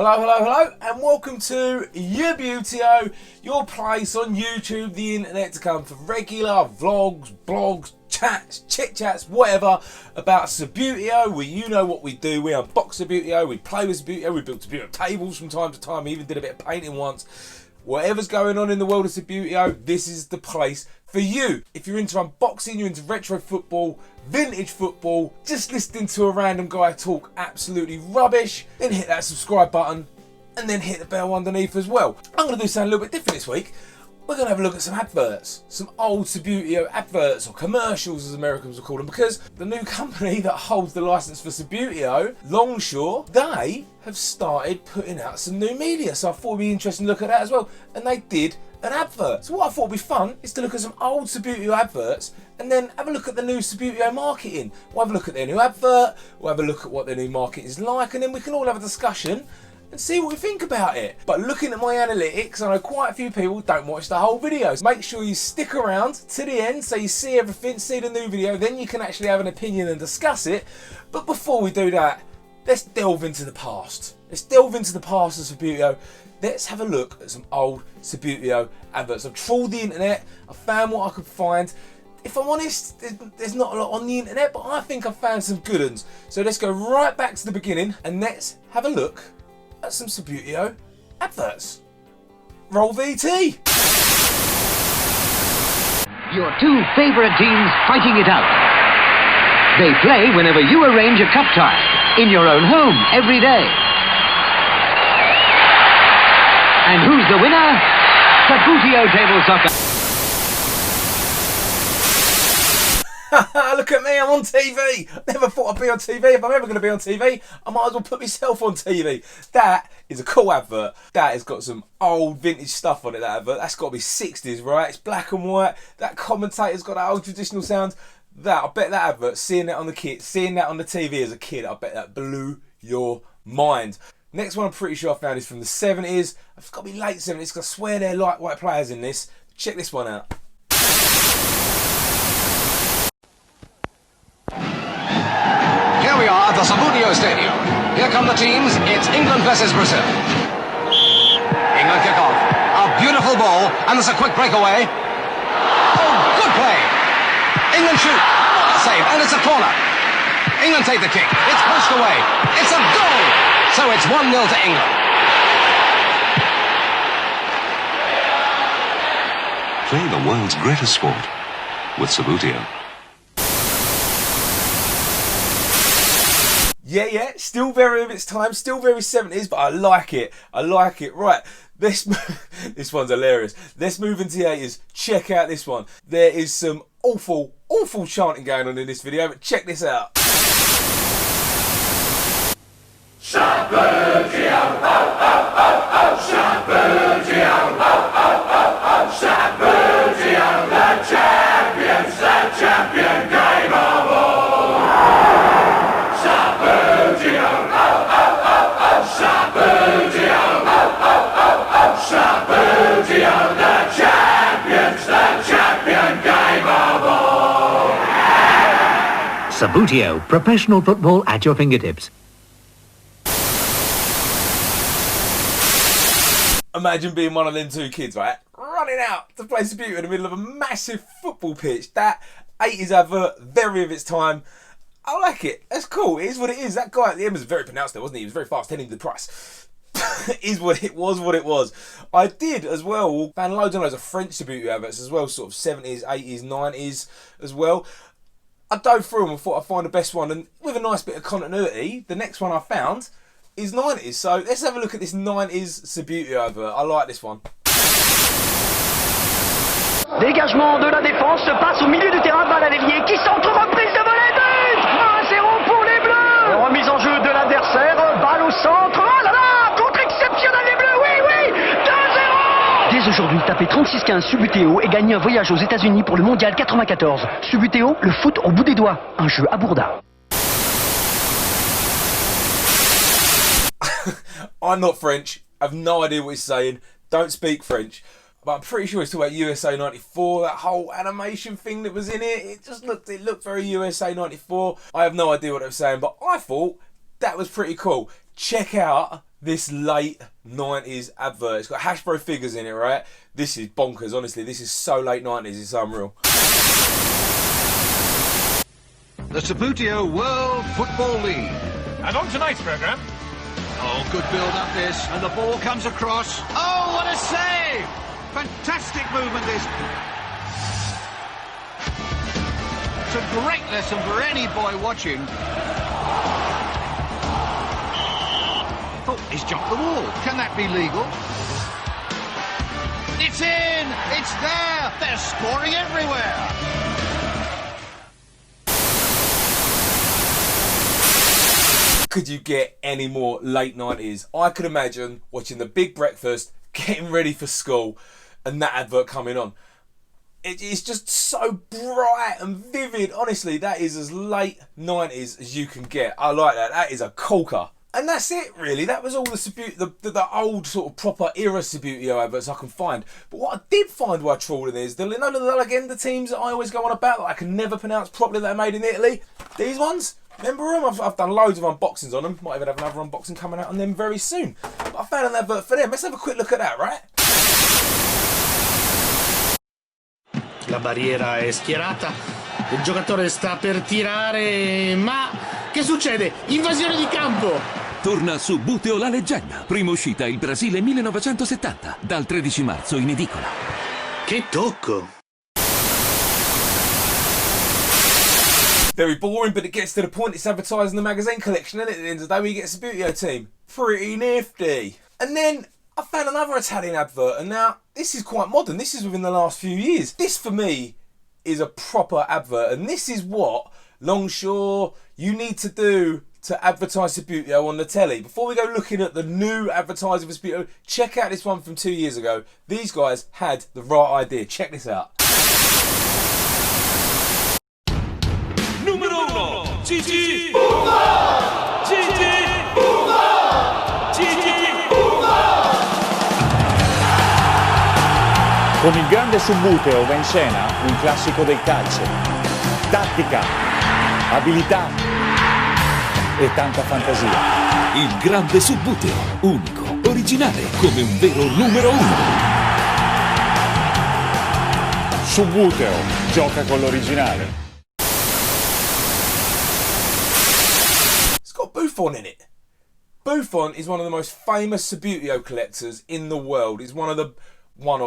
Hello, hello, hello, and welcome to Youbbuteo, your place on YouTube, the internet, to come for regular vlogs, blogs, chats, chit-chats, whatever, about Subbuteo. You know what we do. We unbox Subbuteo, we play with Subbuteo, we build Subbuteo tables from time to time, we even did a bit of painting once. Whatever's going on in the world of Subbuteo, this is the place for you. If you're into unboxing, you're into retro football, vintage football, just listening to a random guy talk absolutely rubbish, then hit that subscribe button and then hit the bell underneath as well. I'm going to do something a little bit different this week. We're going to have a look at some adverts, some old Subbuteo adverts, or commercials as Americans will call them, because the new company that holds the license for Subbuteo, Longshore, they have started putting out some new media. So I thought it'd be interesting to look at that as well. And they did an advert. So what I thought would be fun is to look at some old Subbuteo adverts and then have a look at the new Subbuteo marketing. We'll have a look at their new advert, we'll have a look at what their new marketing is like, and then we can all have a discussion and see what we think about it. But looking at my analytics, I know quite a few people don't watch the whole video. So make sure you stick around to the end so you see everything, see the new video, then you can actually have an opinion and discuss it. But before we do that, let's delve into the past. Let's delve into the past of Subbuteo. Let's have a look at some old Subbuteo adverts. I've trawled the internet, I found what I could find. If I'm honest, there's not a lot on the internet, but I think I've found some good ones. So let's go right back to the beginning and let's have a look at some Subbuteo adverts. Roll VT! Your two favourite teams fighting it out. They play whenever you arrange a cup tie, in your own home, every day. And who's the winner? Subbuteo Table Soccer. Look at me, I'm on TV. Never thought I'd be on TV. If I'm ever going to be on TV, I might as well put myself on TV. That is a cool advert. That has got some old vintage stuff on it, that advert. That's got to be 60s, right? It's black and white. That commentator's got that old traditional sound. I bet that advert, seeing that on the kit, seeing that on the TV as a kid, I bet that blew your mind. Next one I'm pretty sure I found is from the 70s. It's got to be late 70s because I swear they're light white players in this. Check this one out. Here we are at the Subbuteo Stadium. Here come the teams. It's England versus Brazil. England kick off. A beautiful ball, and there's a quick breakaway. Oh, good play. England shoot. A save, and it's a corner. England take the kick. It's pushed away. It's a goal. So it's 1-0 to England. Play the world's greatest sport with Subbuteo. Yeah, still very of its time, still very 70s, but I like it. I like it. Right, this one's hilarious. Let's move into the 80s. Check out this one. There is some awful chanting going on in this video, but check this out. Subbuteo, Subbuteo, Subbuteo, the champions, the champion game of all. Subbuteo, Subbuteo, Subbuteo, the champions, the champion game of all. Subbuteo, professional football at your fingertips. Imagine being one of them two kids, right? Running out to play Subbuteo in the middle of a massive football pitch. That 80s advert, very of its time. I like it. That's cool. It is what it is. That guy at the end was very pronounced there, wasn't he? He was very fast telling you the price. It is what it was. I did as well. Found loads and loads of French Subbuteo adverts as well, sort of 70s, 80s, 90s as well. I dove through them and thought I'd find the best one. And with a nice bit of continuity, the next one I found is 90s. So let's have a look at this 90s Subbuteo advert. I like this one. Dégagement de la défense, se passe au milieu du terrain, balle à l'ailier qui centre, reprise de volée, but 1-0 pour les Bleus. Remise en jeu de l'adversaire, balle au centre, oh là là, contre exceptionnel des Bleus, oui, 2-0. Dès aujourd'hui, tapez 3615 Subbuteo et gagnez un voyage aux États-Unis pour le Mondial 94. Subbuteo, le foot au bout des doigts, un jeu à Bourda. I'm not French. I have no idea what he's saying. Don't speak French. But I'm pretty sure it's talking about USA 94, that whole animation thing that was in it. It looked very USA 94. I have no idea what they were saying, but I thought that was pretty cool. check out this late 90s advert. It's got Hasbro figures in it, right? This is bonkers, honestly. This is so late 90s, it's unreal. The Subbuteo World Football League. And on tonight's programme... Oh, good build-up this, and the ball comes across. Oh, what a save! Fantastic movement this. It's a great lesson for any boy watching. Oh, he's jumped the wall. Can that be legal? It's in! It's there! They're scoring everywhere! Could you get any more late 90s? I could imagine watching The Big Breakfast, getting ready for school, and that advert coming on. It's just so bright and vivid. Honestly, that is as late 90s as you can get. I like that. That is a corker. And that's it, really. That was all the old sort of proper era Subbuteo adverts I can find. But what I did find while trawling is the Legenda teams that I always go on about that I can never pronounce properly that are made in Italy. These ones. Remember them? I've done loads of unboxings on them. Might even have another unboxing coming out on them very soon. But I found an advert for them. Let's have a quick look at that, right? La barriera è schierata. Il giocatore sta per tirare, ma che succede? Invasione di campo! Torna Subbuteo la leggenda. Prima uscita il Brasile 1970. Dal 13 marzo in edicola. Che tocco! Very boring, but it gets to the point. It's advertising the magazine collection, isn't it? At the end of the day, where you get a Subbuteo team. Pretty nifty. And then I found another Italian advert, and now this is quite modern. This is within the last few years. This, for me, is a proper advert, and this is what, Longshore, you need to do to advertise Subbuteo on the telly. Before we go looking at the new advertising for Subbuteo, check out this one from 2 years ago. These guys had the right idea. Check this out. Numero 1, Gigi! Gigi! Gigi! Con il grande Subbuteo va in scena un classico del calcio. Tattica, abilità e tanta fantasia. Il grande Subbuteo, unico, originale, come un vero numero 1. Subbuteo, gioca con l'originale. It's got Buffon in it. Buffon is one of the most famous Subbuteo collectors in the world. He's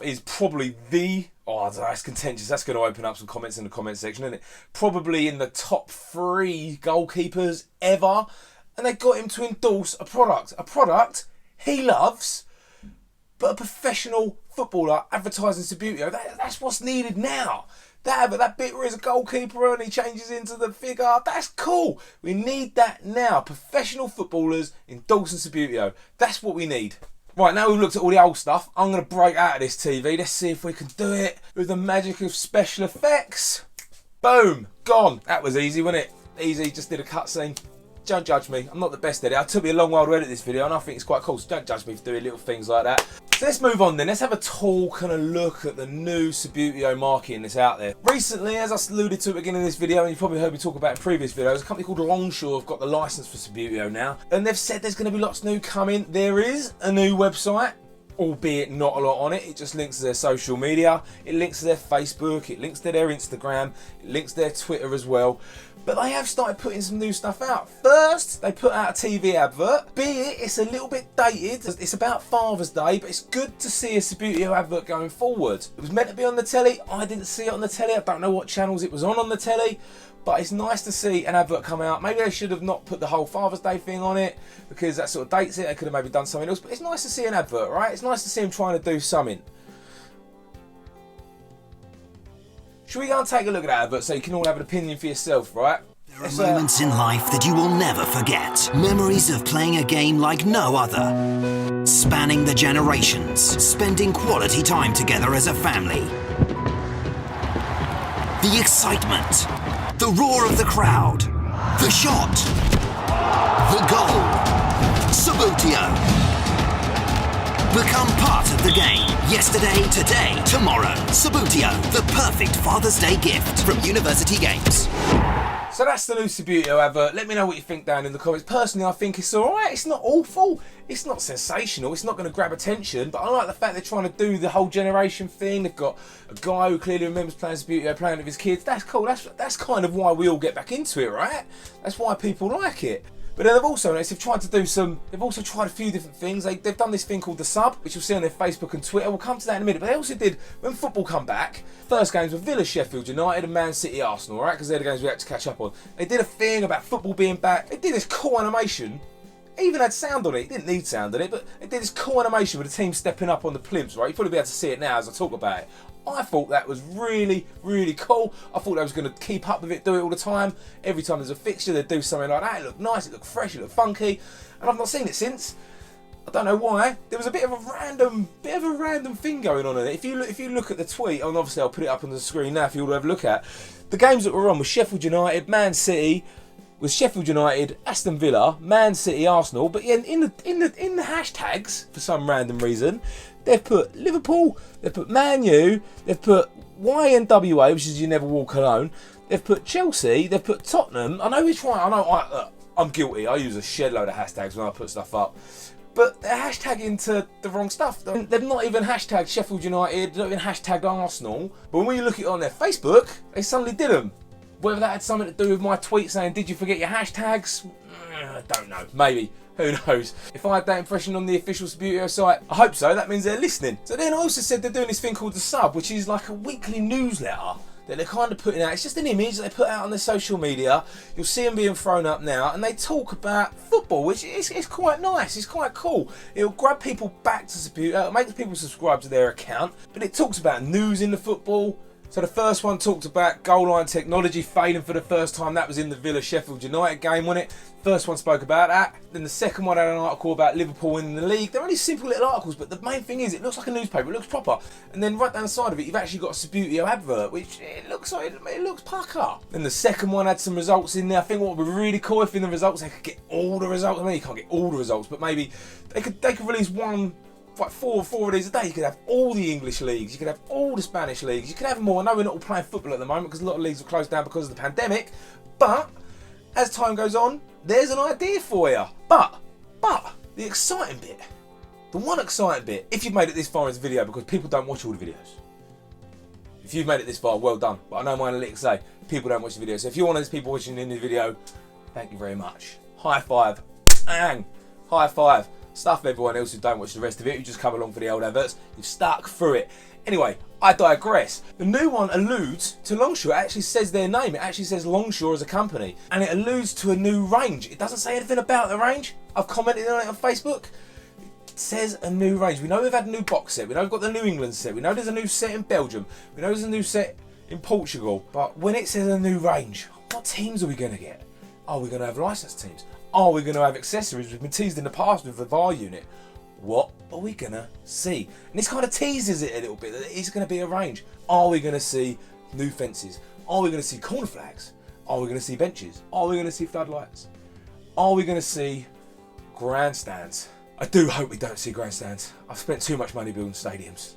is probably the, oh, I don't know, that's contentious. That's going to open up some comments in the comment section, isn't it? Probably in the top 3 goalkeepers ever. And they got him to endorse a product he loves, but a professional footballer advertising Subbuteo. That's what's needed now. That bit where he's a goalkeeper and he changes into the figure, that's cool. We need that now. Professional footballers endorsing Subbuteo. That's what we need. Right, now we've looked at all the old stuff, I'm going to break out of this TV. Let's see if we can do it with the magic of special effects. Boom, gone. That was easy, wasn't it? Easy, just did a cutscene. Don't judge me, I'm not the best at it. It took me a long while to edit this video and I think it's quite cool, so don't judge me for doing little things like that. So let's move on then. Let's have a talk and a look at the new Subbuteo marketing that's out there. Recently, as I alluded to at the beginning of this video, and you've probably heard me talk about in previous videos, a company called Longshore have got the license for Subbuteo now. And they've said there's going to be lots new coming. There is a new website, albeit not a lot on it. It just links to their social media. It links to their Facebook. It links to their Instagram. It links to their Twitter as well. But they have started putting some new stuff out. First, they put out a TV advert. Be it, it's a little bit dated. It's about Father's Day, but it's good to see a Subbuteo advert going forward. It was meant to be on the telly. I didn't see it on the telly. I don't know what channels it was on the telly. But it's nice to see an advert come out. Maybe they should have not put the whole Father's Day thing on it because that sort of dates it. They could have maybe done something else. But it's nice to see an advert, right? It's nice to see them trying to do something. Should we go and take a look at that advert so you can all have an opinion for yourself, right? There are moments in life that you will never forget. Memories of playing a game like no other. Spanning the generations. Spending quality time together as a family. The excitement. The roar of the crowd. The shot. The goal. Subbuteo. Become part of the game. Yesterday, today, tomorrow. Subbuteo, the perfect Father's Day gift from University Games. So that's the new Subbuteo advert. Let me know what you think down in the comments. Personally, I think it's alright. It's not awful. It's not sensational. It's not going to grab attention. But I like the fact they're trying to do the whole generation thing. They've got a guy who clearly remembers playing Subbuteo, playing with his kids. That's cool. That's kind of why we all get back into it, right? That's why people like it. But then they've also noticed they've also tried a few different things. They've done this thing called the Sub, which you'll see on their Facebook and Twitter. We'll come to that in a minute. But they also did, when football come back, first games were Villa, Sheffield United and Man City, Arsenal, right? Because they're the games we had to catch up on. They did a thing about football being back. They did this cool animation. It even had sound on it. It didn't need sound on it, but it did this cool animation with the team stepping up on the plimps, right? You'll probably be able to see it now as I talk about it. I thought that was really, really cool. I thought they was going to keep up with it, do it all the time. Every time there's a fixture, they'd do something like that. It looked nice, it looked fresh, it looked funky. And I've not seen it since. I don't know why. There was a bit of a random thing going on in it. If you look at the tweet, and obviously I'll put it up on the screen now for you all to have a look at. The games that were on were Sheffield United, Man City, with Sheffield United, Aston Villa, Man City, Arsenal. But yeah, in the hashtags, for some random reason, they've put Liverpool, they've put Man U, they've put YNWA, which is You Never Walk Alone. They've put Chelsea, they've put Tottenham. I know which one. I'm guilty. I use a shed load of hashtags when I put stuff up. But they're hashtagging to the wrong stuff. They've not even hashtagged Sheffield United, they've not even hashtagged Arsenal. But when you look at it on their Facebook, they suddenly did them. Whether that had something to do with my tweet saying, did you forget your hashtags? I don't know. Maybe. Who knows? If I had that impression on the official Subbuteo site, I hope so. That means they're listening. So then I also said they're doing this thing called the Sub, which is like a weekly newsletter that they're kind of putting out. It's just an image that they put out on their social media. You'll see them being thrown up now, and they talk about football, which is quite nice. It's quite cool. It'll grab people back to Subbuteo. It makes people subscribe to their account, but it talks about news in the football. So the first one talked about goal line technology failing for the first time. That was in the Villa Sheffield United game, wasn't it? First one spoke about that. Then the second one had an article about Liverpool winning the league. They're only simple little articles, but the main thing is it looks like a newspaper. It looks proper. And then right down the side of it, you've actually got a Subbuteo advert, which it looks pucker. Then the second one had some results in there. I think what would be really cool if in the results they could get all the results. I mean, you can't get all the results, but maybe they could release one. Like four of these a day. You could have all the English leagues, you could have all the Spanish leagues, you could have more. I know we're not all playing football at the moment because a lot of leagues are closed down because of the pandemic, but as time goes on, there's an idea for you. But the exciting bit, the one exciting bit, if you've made it this far in this video, because people don't watch all the videos. If you've made it this far, well done. But I know my analytics say people don't watch the video. So if you're one of those people watching in the video, thank you very much. High five. Bang. High five. Stuff everyone else who don't watch the rest of it, you just come along for the old adverts, you've stuck through it. Anyway, I digress. The new one alludes to Longshore. It actually says their name. It actually says Longshore as a company. And it alludes to a new range. It doesn't say anything about the range. I've commented on it on Facebook. It says a new range. We know we've had a new box set. We know we've got the New England set. We know there's a new set in Belgium. We know there's a new set in Portugal. But when it says a new range, what teams are we going to get? Are we going to have licensed teams? Are we going to have accessories? We've been teased in the past with the VAR unit. What are we going to see? And this kind of teases it a little bit, that it is going to be a range. Are we going to see new fences? Are we going to see corner flags? Are we going to see benches? Are we going to see floodlights? Are we going to see grandstands? I do hope we don't see grandstands. I've spent too much money building stadiums.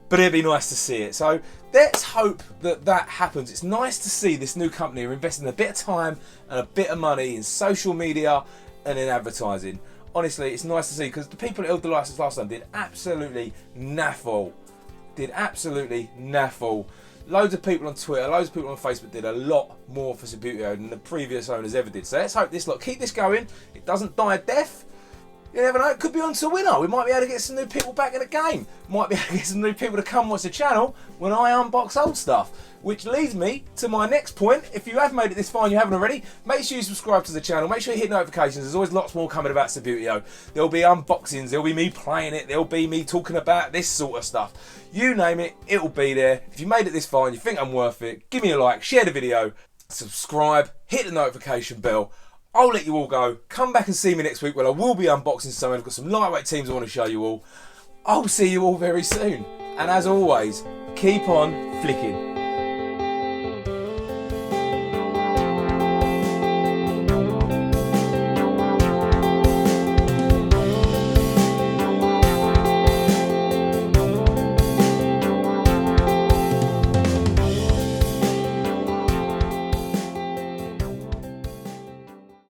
But it'd be nice to see it. So let's hope that that happens. It's nice to see this new company are investing a bit of time and a bit of money in social media and in advertising. Honestly, it's nice to see, because the people that held the license last time did absolutely naffle. Loads of people on Twitter, loads of people on Facebook did a lot more for Subbuteo than the previous owners ever did. So let's hope this lot keep this going. It doesn't die a death. You never know, it could be on to a winner. We might be able to get some new people back in the game. Might be able to get some new people to come watch the channel when I unbox old stuff. Which leads me to my next point. If you have made it this far and you haven't already, make sure you subscribe to the channel. Make sure you hit notifications. There's always lots more coming about Subbuteo. There'll be unboxings. There'll be me playing it. There'll be me talking about this sort of stuff. You name it, it'll be there. If you made it this far and you think I'm worth it, give me a like, share the video, subscribe, hit the notification bell. I'll let you all go. Come back and see me next week when I will be unboxing something. I've got some lightweight teams I want to show you all. I'll see you all very soon. And as always, keep on flicking.